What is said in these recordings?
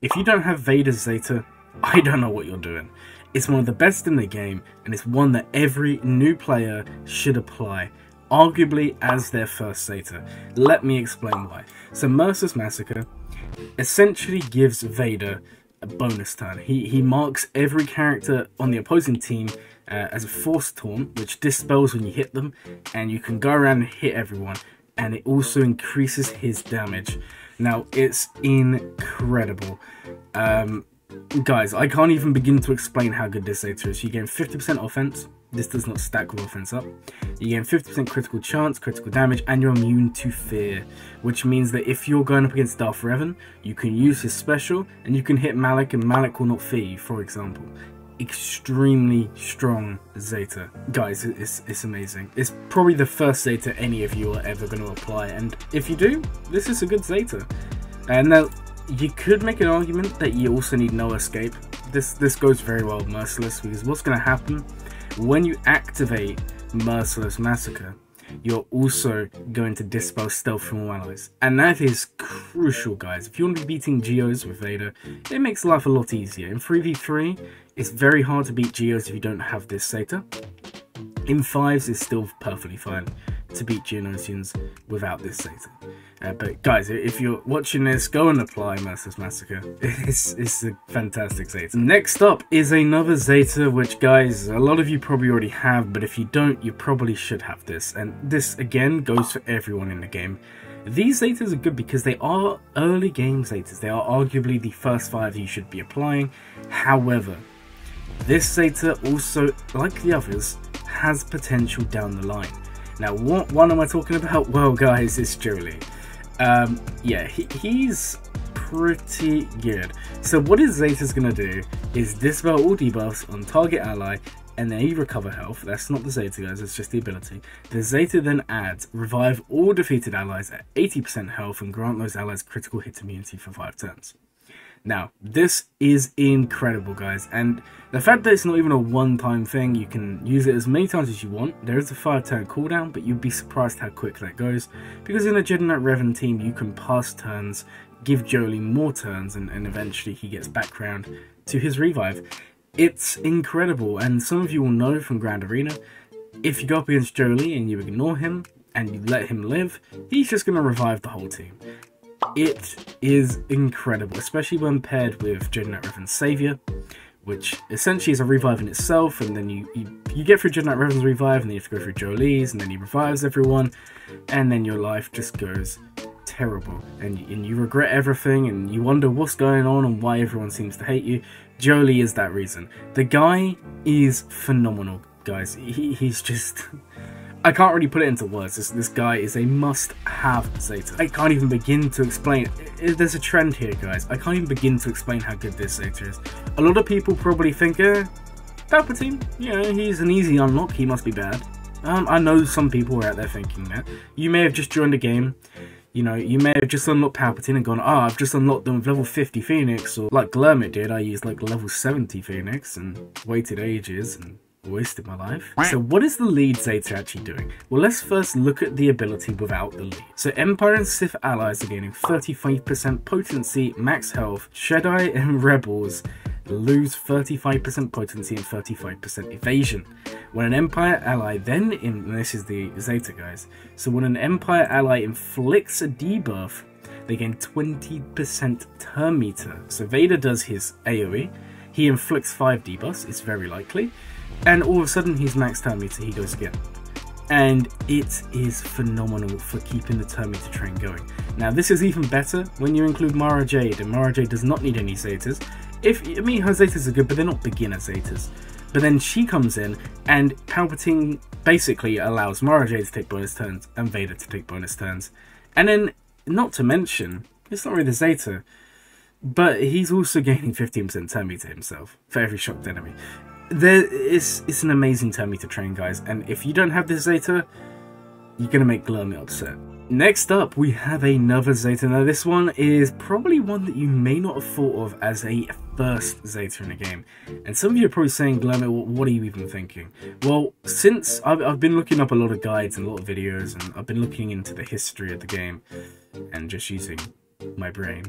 If you don't have Vader's Zeta, I don't know what you're doing. It's one of the best in the game, and it's one that every new player should apply, arguably as their first Zeta. Let me explain why. So Merciless Massacre essentially gives Vader a bonus turn. He marks every character on the opposing team as a force taunt, which dispels when you hit them, and you can go around and hit everyone, and it also increases his damage. Now, it's incredible. Guys, I can't even begin to explain how good this Zeta is. You gain 50% offense. This does not stack with offense up. You gain 50% critical chance, critical damage, and you're immune to fear. Which means that if you're going up against Darth Revan, you can use his special, and you can hit Malak, and Malak will not fear you, for example. Extremely strong Zeta. Guys, it's amazing. It's probably the first Zeta any of you are ever going to apply, and if you do, this is a good Zeta. And now, you could make an argument that you also need no escape. This goes very well with Merciless, because what's going to happen when you activate Merciless Massacre, you're also going to dispel stealth from all allies, and that is crucial, guys. If you want to be beating Geos with Vader, it makes life a lot easier. In 3v3, it's very hard to beat Geos if you don't have this Zeta. In 5s, it's still perfectly fine to beat Geonosians without this Zeta. But guys, if you're watching this, go and apply Merciless Massacre. It's a fantastic Zeta. Next up is another Zeta, which, guys, a lot of you probably already have, but if you don't, you probably should have this. And this, again, goes for everyone in the game. These Zetas are good because they are early game Zetas. They are arguably the first 5 you should be applying. However, this Zeta also, like the others, has potential down the line. Now, what one am I talking about? Well, guys, it's Jolie. Yeah, he's pretty good. So what his Zeta's gonna do is dispel all debuffs on target ally, and then he recover health. That's not the Zeta, guys, it's just the ability. The Zeta then adds revive all defeated allies at 80% health and grant those allies critical hit immunity for 5 turns. Now, this is incredible, guys, and the fact that it's not even a one-time thing, you can use it as many times as you want. There is a 5-turn cooldown, but you'd be surprised how quick that goes, because in a Jedi Knight Revan team, you can pass turns, give Jolie more turns, and eventually he gets back round to his revive. It's incredible, and some of you will know from Grand Arena, if you go up against Jolie and you ignore him, and you let him live, he's just going to revive the whole team. It is incredible, especially when paired with Jedi Knight Revan's Savior, which essentially is a revive in itself, and then you get through Jedi Knight Revan's revive, and then you have to go through Jolie's, and then he revives everyone, and then your life just goes terrible, and you regret everything, and you wonder what's going on and why everyone seems to hate you. Jolie is that reason. The guy is phenomenal, guys. He's just... I can't really put it into words. This guy is a must-have Zeta. I can't even begin to explain. There's a trend here, guys. I can't even begin to explain how good this Zeta is. A lot of people probably think, Palpatine, yeah, he's an easy unlock. He must be bad. I know some people are out there thinking that. You may have just joined a game. You know, you may have just unlocked Palpatine and gone, I've just unlocked them with level 50 Phoenix. Or like Glurmit did, I used like level 70 Phoenix and waited ages and wasted my life. So what is the lead Zeta actually doing? Well, let's first look at the ability without the lead. So Empire and Sith allies are gaining 35% potency, max health. Jedi and Rebels lose 35% potency and 35% evasion. When an Empire ally then, and this is the Zeta, guys, so when an Empire ally inflicts a debuff, they gain 20% turn meter. So Vader does his AoE, he inflicts 5 debuffs, it's very likely, and all of a sudden he's max turn meter, he goes again. And it is phenomenal for keeping the turn meter train going. Now this is even better when you include Mara Jade, and Mara Jade does not need any Zetas. Her Zetas are good, but they're not beginner Zetas. But then she comes in, and Palpatine basically allows Mara Jade to take bonus turns, and Vader to take bonus turns. And then, not to mention, it's not really the Zeta, but he's also gaining 15% turn meter himself for every shocked enemy. It's an amazing turn meter train, guys, and if you don't have this Zeta, you're going to make Glurmit upset. Next up, we have another Zeta. Now this one is probably one that you may not have thought of as a first Zeta in a game. And some of you are probably saying, Glurmit, what are you even thinking? Well, since I've been looking up a lot of guides and a lot of videos, and I've been looking into the history of the game, and just using my brain,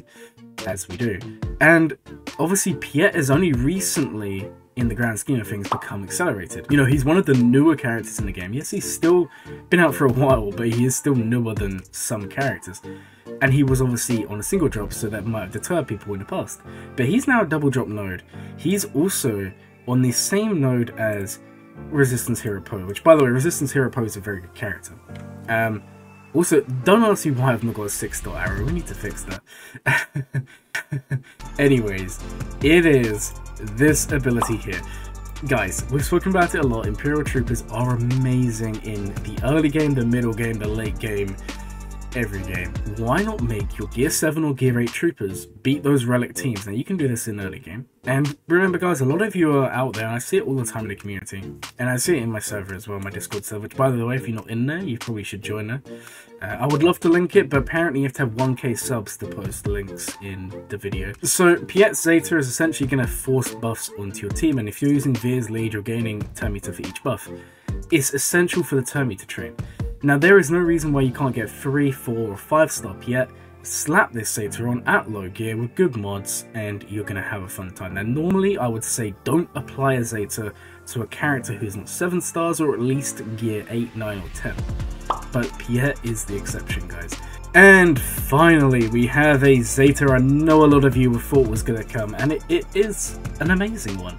as we do. And obviously Piet has only recently, in the grand scheme of things, become accelerated. You know, he's one of the newer characters in the game. Yes, he's still been out for a while, but he is still newer than some characters. And he was obviously on a single drop, so that might have deterred people in the past. But he's now a double drop node. He's also on the same node as Resistance Hero Poe, which, by the way, Resistance Hero Poe is a very good character. Also, don't ask me why I've not got a 6-star arrow. We need to fix that. Anyways, it is this ability here. Guys, we've spoken about it a lot. Imperial Troopers are amazing in the early game, the middle game, the late game, every game. Why not make your Gear 7 or Gear 8 Troopers beat those relic teams? Now, you can do this in early game. And remember, guys, a lot of you are out there, and I see it all the time in the community. And I see it in my server as well, my Discord server, which, by the way, if you're not in there, you probably should join there. I would love to link it, but apparently you have to have 1k subs to post links in the video. So, Piet Zeta is essentially going to force buffs onto your team, and if you're using Veer's lead, you're gaining turn meter for each buff. It's essential for the turn meter train. Now, there is no reason why you can't get 3, 4, or 5-star Piet. Slap this Zeta on at low gear with good mods, and you're going to have a fun time. Now, normally, I would say don't apply a Zeta to a character who's not 7 stars, or at least Gear 8, 9, or 10. But Piet is the exception, guys. And finally, we have a Zeta I know a lot of you thought was going to come, and it is an amazing one.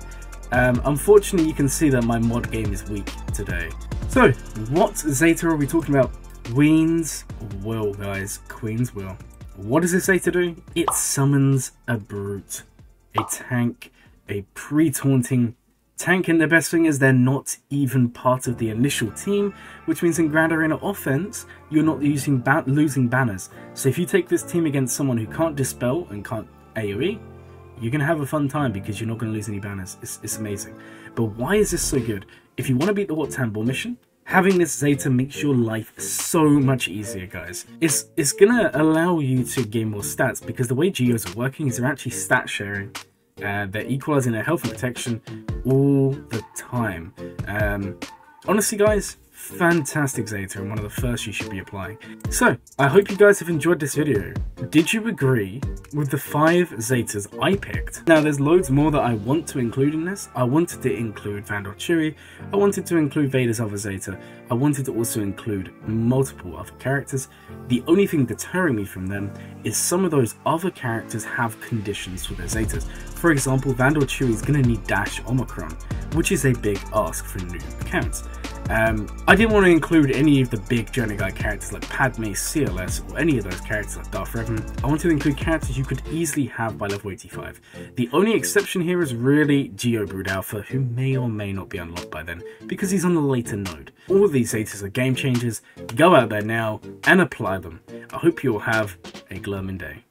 Unfortunately, you can see that my mod game is weak today. So, what Zeta are we talking about? Queen's Will, guys. Queen's Will. What does this Zeta do? It summons a brute, a tank, a pre-taunting tank, and the best thing is they're not even part of the initial team, which means in Grand Arena offense, you're not losing banners. So if you take this team against someone who can't dispel and can't AoE, you're going to have a fun time because you're not going to lose any banners. It's amazing. But why is this so good? If you want to beat the Hot Tambor mission, having this Zeta makes your life so much easier, guys. It's going to allow you to gain more stats because the way Geos are working is they're actually stat sharing. They're equalizing their health and protection all the time. Honestly, guys, fantastic Zeta and one of the first you should be applying. So, I hope you guys have enjoyed this video. Did you agree with the 5 Zetas I picked? Now, there's loads more that I want to include in this. I wanted to include Vandal Chewie. I wanted to include Vader's other Zeta. I wanted to also include multiple other characters. The only thing deterring me from them is some of those other characters have conditions for their Zetas. For example, Vandal Chewie is going to need Dash Omicron, which is a big ask for new accounts. I didn't want to include any of the big Journey Guide characters like Padme, CLS, or any of those characters like Darth Revan. I wanted to include characters you could easily have by level 85. The only exception here is really Geobrood Alpha, who may or may not be unlocked by then, because he's on the later node. All of these Zetas are game changers. Go out there now and apply them. I hope you all have a glurming day.